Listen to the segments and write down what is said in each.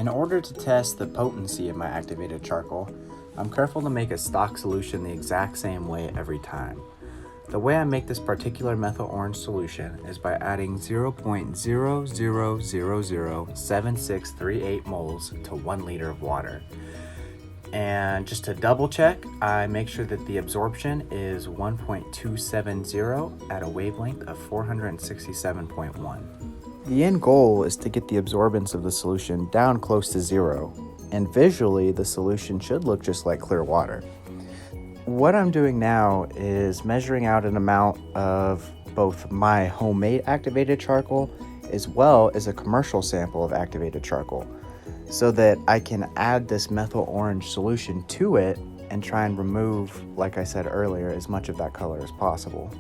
In order to test the potency of my activated charcoal, I'm careful to make a stock solution the exact same way every time. The way I make this particular methyl orange solution is by adding 0.00007638 moles to 1 liter of water. And just to double check, I make sure that the absorption is 1.270 at a wavelength of 467.1. The end goal is to get the absorbance of the solution down close to 0, and visually the solution should look just like clear water. What I'm doing now is measuring out an amount of both my homemade activated charcoal as well as a commercial sample of activated charcoal, so that I can add this methyl orange solution to it and try and remove, like I said earlier, as much of that color as possible.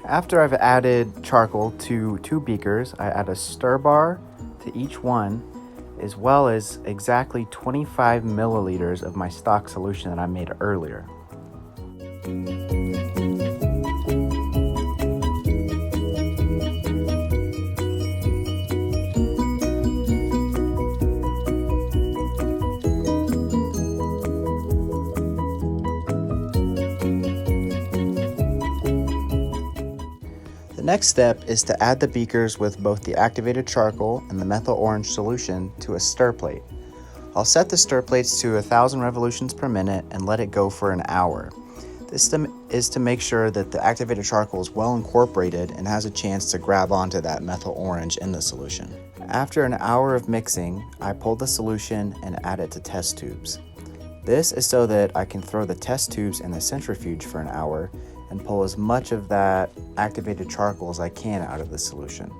After I've added charcoal to 2 beakers, I add a stir bar to each one, as well as exactly 25 milliliters of my stock solution that I made earlier. The next step is to add the beakers with both the activated charcoal and the methyl orange solution to a stir plate. I'll set the stir plates to 1,000 revolutions per minute and let it go for an hour. This is to make sure that the activated charcoal is well incorporated and has a chance to grab onto that methyl orange in the solution. After an hour of mixing, I pull the solution and add it to test tubes. This is so that I can throw the test tubes in the centrifuge for an hour and pull as much of that activated charcoal as I can out of the solution.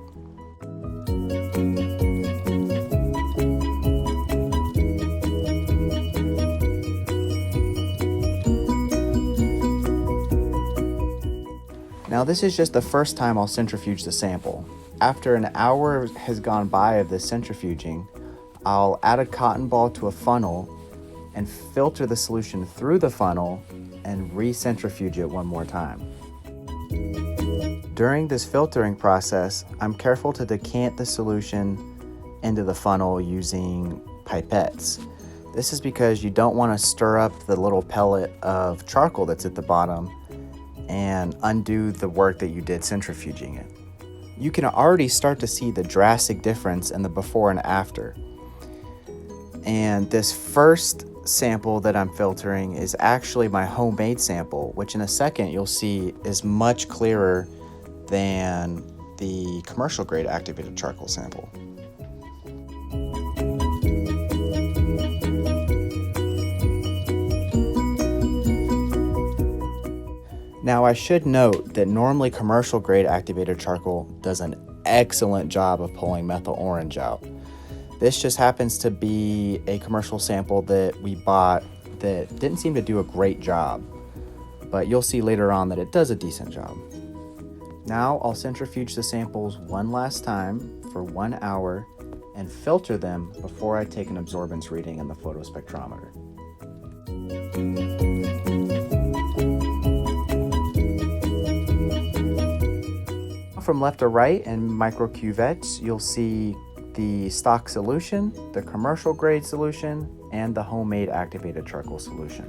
Now this is just the first time I'll centrifuge the sample. After an hour has gone by of this centrifuging, I'll add a cotton ball to a funnel and filter the solution through the funnel and re-centrifuge it one more time. During this filtering process, I'm careful to decant the solution into the funnel using pipettes. This is because you don't want to stir up the little pellet of charcoal that's at the bottom and undo the work that you did centrifuging it. You can already start to see the drastic difference in the before and after. And this first sample that I'm filtering is actually my homemade sample, which in a second you'll see is much clearer than the commercial grade activated charcoal sample. Now I should note that normally commercial grade activated charcoal does an excellent job of pulling methyl orange out. This just happens to be a commercial sample that we bought that didn't seem to do a great job, but you'll see later on that it does a decent job. Now I'll centrifuge the samples one last time for 1 hour and filter them before I take an absorbance reading in the photospectrometer. From left to right in micro cuvettes, you'll see the stock solution, the commercial grade solution, and the homemade activated charcoal solution.